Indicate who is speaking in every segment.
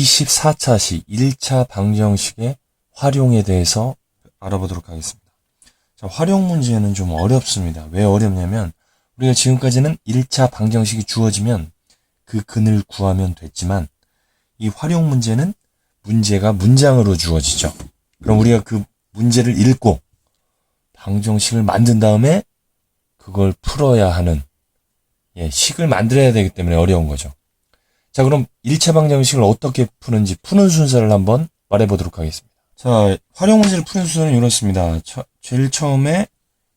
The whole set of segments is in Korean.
Speaker 1: 24차시 1차 방정식의 활용에 대해서 알아보도록 하겠습니다. 자, 활용 문제는 좀 어렵습니다. 왜 어렵냐면 우리가 지금까지는 1차 방정식이 주어지면 그 근을 구하면 됐지만 이 활용 문제는 문제가 문장으로 주어지죠. 그럼 우리가 그 문제를 읽고 방정식을 만든 다음에 그걸 풀어야 하는 식을 만들어야 되기 때문에 어려운 거죠. 자, 그럼 1차 방정식을 어떻게 푸는지 푸는 순서를 한번 말해보도록 하겠습니다. 자, 활용 문제를 푸는 순서는 이렇습니다. 제일 처음에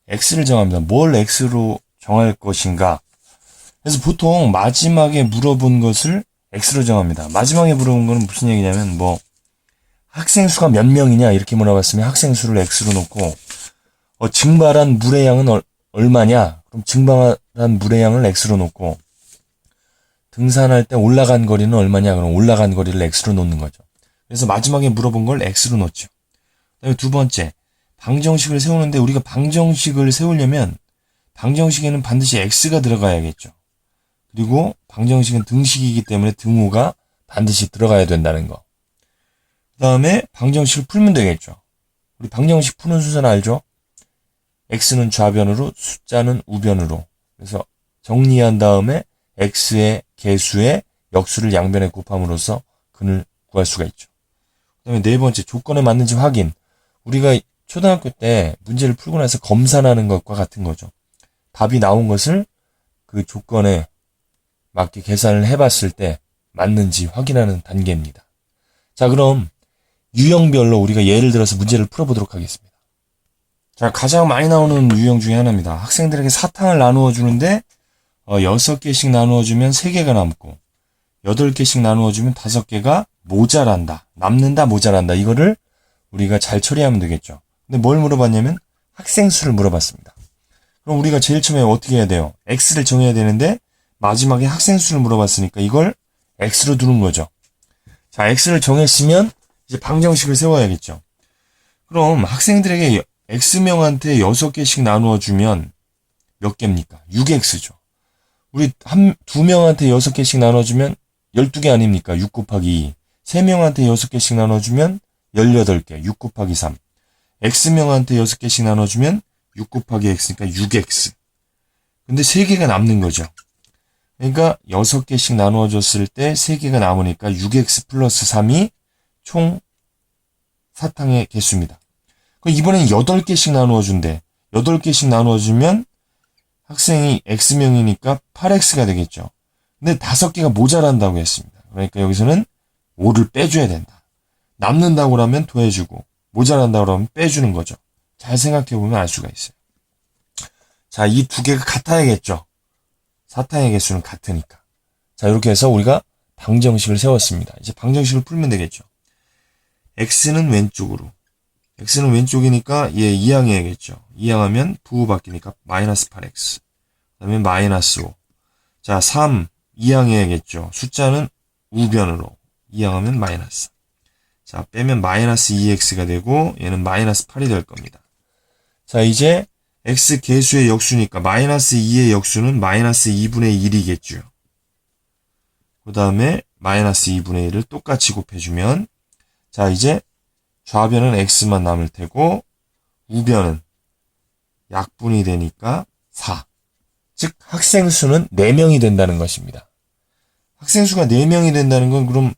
Speaker 1: x를 정합니다. 뭘 x로 정할 것인가? 그래서 보통 마지막에 물어본 것을 x로 정합니다. 마지막에 물어본 거는 무슨 얘기냐면 학생 수가 몇 명이냐 이렇게 물어봤으면 학생 수를 x로 놓고 증발한 물의 양은 얼마냐? 그럼 증발한 물의 양을 x로 놓고 등산할 때 올라간 거리는 얼마냐? 그럼 올라간 거리를 x로 놓는 거죠. 그래서 마지막에 물어본 걸 x로 놓죠. 그다음에 두 번째, 방정식을 세우는데 우리가 방정식을 세우려면 방정식에는 반드시 x가 들어가야겠죠. 그리고 방정식은 등식이기 때문에 등호가 반드시 들어가야 된다는 거. 그 다음에 방정식을 풀면 되겠죠. 우리 방정식 푸는 순서는 알죠? x는 좌변으로, 숫자는 우변으로. 그래서 정리한 다음에 x의 개수의 역수를 양변에 곱함으로써 근을 구할 수가 있죠. 그 다음에 네 번째, 조건에 맞는지 확인. 우리가 초등학교 때 문제를 풀고 나서 검산하는 것과 같은 거죠. 답이 나온 것을 그 조건에 맞게 계산을 해봤을 때 맞는지 확인하는 단계입니다. 자, 그럼 유형별로 우리가 예를 들어서 문제를 풀어보도록 하겠습니다. 자, 가장 많이 나오는 유형 중에 하나입니다. 학생들에게 사탕을 나누어 주는데 6개씩 나누어 주면 3개가 남고 8개씩 나누어 주면 5개가 모자란다. 남는다, 모자란다. 이거를 우리가 잘 처리하면 되겠죠. 근데 뭘 물어봤냐면 학생 수를 물어봤습니다. 그럼 우리가 제일 처음에 어떻게 해야 돼요? x를 정해야 되는데 마지막에 학생 수를 물어봤으니까 이걸 x로 두는 거죠. 자, x를 정했으면 이제 방정식을 세워야겠죠. 그럼 학생들에게 x명한테 6개씩 나누어 주면 몇 개입니까? 6x죠. 우리 2명한테 6개씩 나눠주면 12개 아닙니까? 6 곱하기 2. 3명한테 6개씩 나눠주면 18개. 6 곱하기 3. x명한테 6개씩 나눠주면 6 곱하기 x니까 6x. 근데 3개가 남는 거죠. 그러니까 6개씩 나누어줬을 때 3개가 남으니까 6x 플러스 3이 총 사탕의 개수입니다. 이번엔 8개씩 나누어준대. 8개씩 나누어주면 학생이 x명이니까 8x가 되겠죠. 근데 5개가 모자란다고 했습니다. 그러니까 여기서는 5를 빼줘야 된다. 남는다고 하면 더해주고 모자란다고 하면 빼주는 거죠. 잘 생각해보면 알 수가 있어요. 자, 이 두 개가 같아야겠죠. 사탕의 개수는 같으니까. 자, 이렇게 해서 우리가 방정식을 세웠습니다. 이제 방정식을 풀면 되겠죠. x는 왼쪽으로. x는 왼쪽이니까 얘 이항해야겠죠. 이항하면 부호 바뀌니까 마이너스 8x. 그 다음에 마이너스 5. 자, 3 이항해야겠죠. 숫자는 우변으로. 이항하면 마이너스. 자, 빼면 마이너스 2x가 되고 얘는 마이너스 8이 될 겁니다. 자, 이제 x 개수의 역수니까 마이너스 2의 역수는 마이너스 2분의 1이겠죠. 그 다음에 마이너스 2분의 1을 똑같이 곱해주면 자, 이제 좌변은 x만 남을 테고 우변은 약분이 되니까 4. 즉 학생 수는 4명이 된다는 것입니다. 학생 수가 4명이 된다는 건 그럼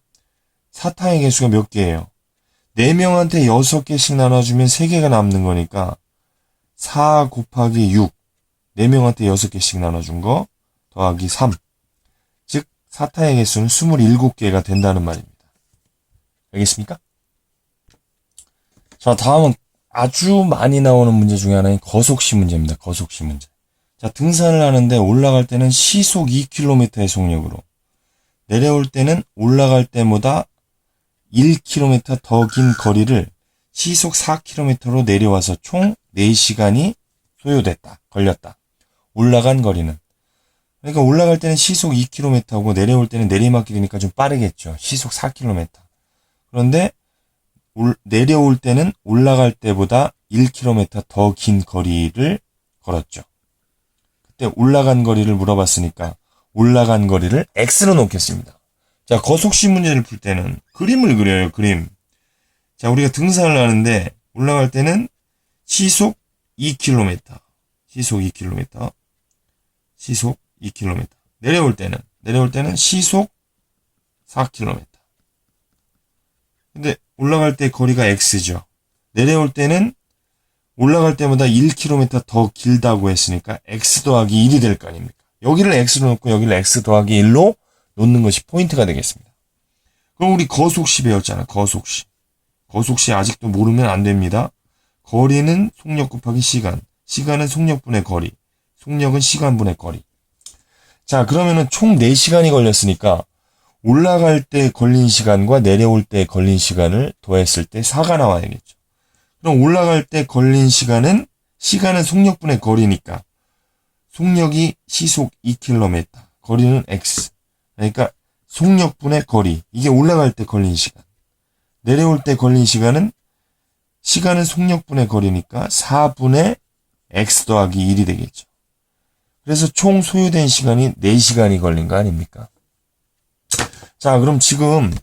Speaker 1: 사탕의 개수가 몇 개예요? 4명한테 6개씩 나눠주면 3개가 남는 거니까 4 곱하기 6. 4명한테 6개씩 나눠준 거 더하기 3. 즉 사탕의 개수는 27개가 된다는 말입니다. 알겠습니까? 자, 다음은 아주 많이 나오는 문제 중에 하나인 거속시 문제입니다. 거속시 문제. 자, 등산을 하는데 올라갈 때는 시속 2km의 속력으로 내려올 때는 올라갈 때보다 1km 더 긴 거리를 시속 4km로 내려와서 총 4시간이 소요됐다. 걸렸다. 올라간 거리는. 그러니까 올라갈 때는 시속 2km고 내려올 때는 내리막길이니까 좀 빠르겠죠. 시속 4km. 그런데 내려올 때는 올라갈 때보다 1km 더 긴 거리를 걸었죠. 그때 올라간 거리를 물어봤으니까 올라간 거리를 x로 놓겠습니다. 자, 거속시 문제를 풀 때는 그림을 그려요, 그림. 자, 우리가 등산을 하는데 올라갈 때는 시속 2km. 시속 2km. 시속 2km. 내려올 때는 시속 4km. 근데 올라갈 때 거리가 x죠. 내려올 때는 올라갈 때마다 1km 더 길다고 했으니까 x 더하기 1이 될 거 아닙니까? 여기를 x로 놓고 여기를 x 더하기 1로 놓는 것이 포인트가 되겠습니다. 그럼 우리 거속시 배웠잖아. 거속시. 거속시 아직도 모르면 안 됩니다. 거리는 속력 곱하기 시간. 시간은 속력분의 거리. 속력은 시간분의 거리. 자, 그러면은 총 4시간이 걸렸으니까 올라갈 때 걸린 시간과 내려올 때 걸린 시간을 더했을 때 4가 나와야겠죠. 그럼 올라갈 때 걸린 시간은 속력분의 거리니까 속력이 시속 2km, 거리는 x. 그러니까 속력분의 거리. 이게 올라갈 때 걸린 시간. 내려올 때 걸린 시간은 속력분의 거리니까 4분의 x 더하기 1이 되겠죠. 그래서 총 소요된 시간이 4시간이 걸린 거 아닙니까? 자, 그럼 지금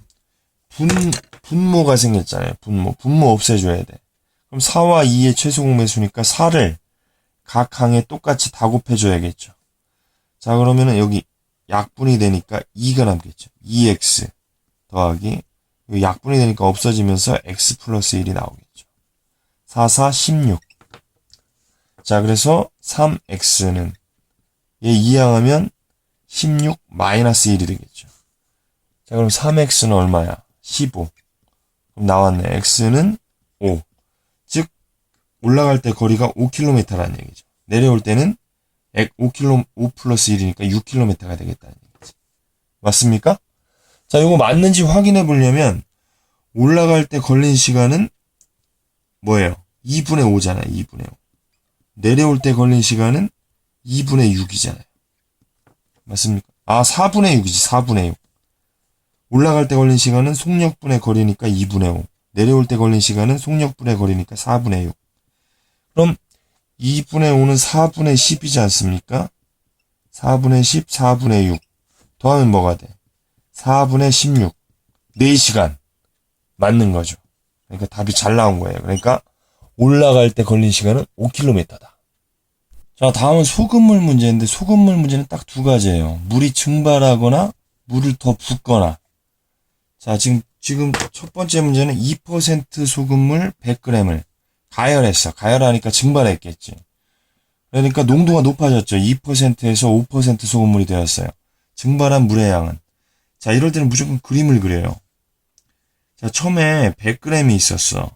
Speaker 1: 분모가 생겼잖아요. 분모 없애줘야 돼. 그럼 4와 2의 최소 공배수니까 4를 각 항에 똑같이 다 곱해줘야겠죠. 자, 그러면은 여기 약분이 되니까 2가 남겠죠. 2x 더하기 약분이 되니까 없어지면서 x 플러스 1이 나오겠죠. 4, 4, 16. 자, 그래서 3x는 얘 이항하면 16 마이너스 1이 되겠죠. 자, 그럼 3x는 얼마야? 15. 그럼 나왔네. x는 5. 즉 올라갈 때 거리가 5km라는 얘기죠. 내려올 때는 5 플러스 1이니까 6km가 되겠다는 얘기지. 맞습니까? 자, 이거 맞는지 확인해 보려면 올라갈 때 걸린 시간은 뭐예요? 2분의 5잖아요. 2분의 5. 내려올 때 걸린 시간은 2분의 6이잖아요. 맞습니까? 아, 4분의 6이지. 4분의 6. 올라갈 때 걸린 시간은 속력분의 거리니까 2분의 5. 내려올 때 걸린 시간은 속력분의 거리니까 4분의 6. 그럼 2분의 5는 4분의 10이지 않습니까? 4분의 10, 4분의 6. 더하면 뭐가 돼? 4분의 16. 4시간. 맞는 거죠. 그러니까 답이 잘 나온 거예요. 그러니까 올라갈 때 걸린 시간은 5km다. 자, 다음은 소금물 문제인데 소금물 문제는 딱 두 가지예요. 물이 증발하거나 물을 더 붓거나. 자, 지금 첫 번째 문제는 2% 소금물 100g을 가열했어. 가열하니까 증발했겠지. 그러니까 농도가 높아졌죠. 2%에서 5% 소금물이 되었어요. 증발한 물의 양은. 자, 이럴 때는 무조건 그림을 그려요. 자, 처음에 100g이 있었어.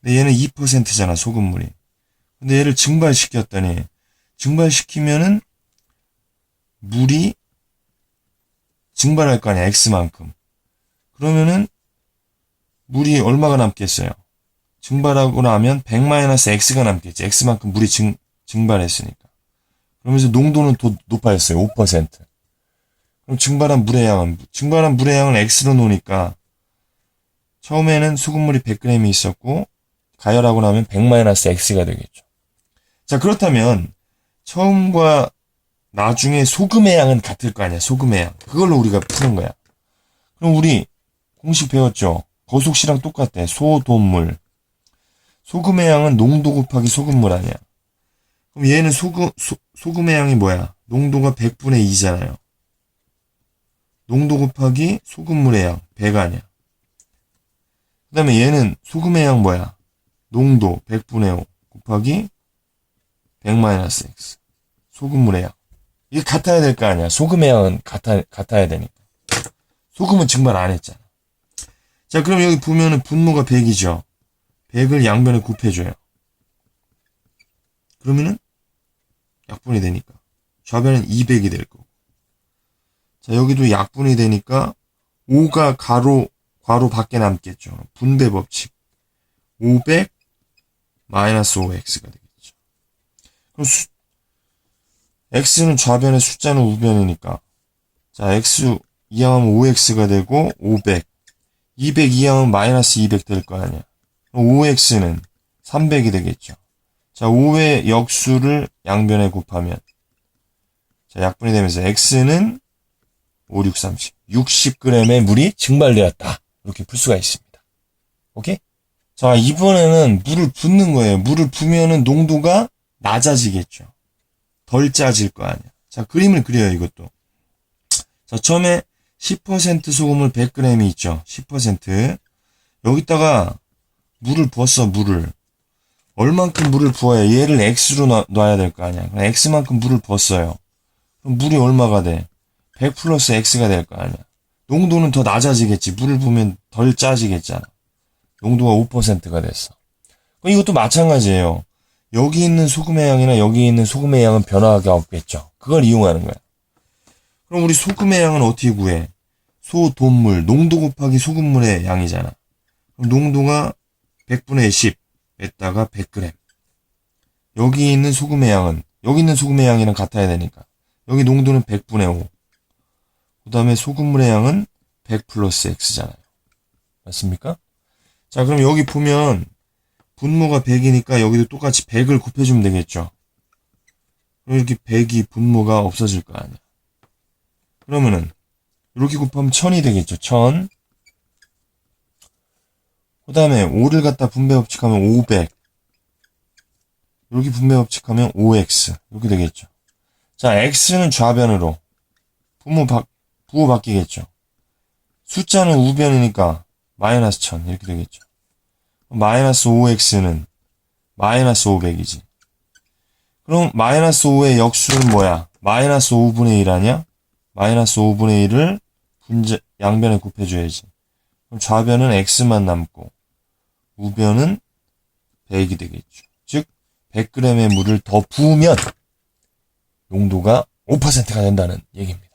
Speaker 1: 근데 얘는 2%잖아, 소금물이. 근데 얘를 증발시켰더니, 증발시키면은 물이 증발할 거 아니야, X만큼. 그러면은 물이 얼마가 남겠어요? 증발하고 나면 100-X가 남겠지. X만큼 물이 증발했으니까. 그러면서 농도는 더 높아졌어요. 5%. 그럼 증발한 물의 양은 X로 놓으니까 처음에는 소금물이 100g이 있었고 가열하고 나면 100-X가 되겠죠. 자, 그렇다면 처음과 나중에 소금의 양은 같을 거 아니야. 소금의 양. 그걸로 우리가 푸는 거야. 그럼 우리 공식 배웠죠? 거속시랑 똑같아. 소돔물. 소금의 양은 농도 곱하기 소금물 아니야. 그럼 얘는 소금의 양이 뭐야? 농도가 100분의 2잖아요. 농도 곱하기 소금물의 양. 100 아니야. 그 다음에 얘는 소금의 양 뭐야? 농도 100분의 5 곱하기 100-X. 소금물의 양. 이게 같아야 될 거 아니야. 소금의 양은 같아야 되니까. 소금은 증발 안 했잖아. 자, 그럼 여기 보면은 분모가 100이죠. 100을 양변에 곱해줘요. 그러면은 약분이 되니까 좌변은 200이 될 거고. 자, 여기도 약분이 되니까 5가 괄호 밖에 남겠죠. 분배 법칙. 500 마이너스 5x가 되겠죠. 그럼 x는 좌변에 숫자는 우변이니까. 자, x 이항하면 5x가 되고 500. 200 이항은 마이너스 200 될 거 아니야. 5x는 300이 되겠죠. 자, 5의 역수를 양변에 곱하면 자, 약분이 되면서 x는 5, 6, 30. 60g의 물이 증발되었다. 이렇게 풀 수가 있습니다. 오케이? 자, 이번에는 물을 붓는 거예요. 물을 부면은 농도가 낮아지겠죠. 덜 짜질 거 아니야. 자, 그림을 그려요, 이것도. 자, 처음에 10% 소금을 100g이 있죠. 10%. 여기다가 물을 부었어, 물을. 얼만큼 물을 부어야 얘를 X로 놔야 될 거 아니야. 그럼 X만큼 물을 부었어요. 그럼 물이 얼마가 돼? 100 플러스 X가 될 거 아니야. 농도는 더 낮아지겠지. 물을 부으면 덜 짜지겠잖아. 농도가 5%가 됐어. 그럼 이것도 마찬가지예요. 여기 있는 소금의 양이나 여기 있는 소금의 양은 변화가 없겠죠. 그걸 이용하는 거야. 그럼 우리 소금의 양은 어떻게 구해? 소돔물, 농도 곱하기 소금물의 양이잖아. 그럼 농도가 100분의 10에다가 100g. 여기 있는 소금의 양은, 여기 있는 소금의 양이랑 같아야 되니까. 여기 농도는 100분의 5. 그 다음에 소금물의 양은 100 플러스 X잖아요. 맞습니까? 자, 그럼 여기 보면 분모가 100이니까 여기도 똑같이 100을 곱해주면 되겠죠. 그럼 이렇게 100이 분모가 없어질 거 아니야. 그러면은 이렇게 곱하면 1000이 되겠죠. 1000. 그 다음에 5를 갖다 분배 법칙하면 500. 이렇게 분배 법칙하면 5x. 이렇게 되겠죠. 자, x는 좌변으로 부호 바뀌겠죠. 숫자는 우변이니까 마이너스 1000 이렇게 되겠죠. 마이너스 5x는 마이너스 500이지. 그럼 마이너스 5의 역수는 뭐야? 마이너스 5분의 1 아니야? 마이너스 5분의 1을 양변에 곱해줘야지. 그럼 좌변은 x만 남고 우변은 100이 되겠죠. 즉 100g의 물을 더 부으면 농도가 5%가 된다는 얘기입니다.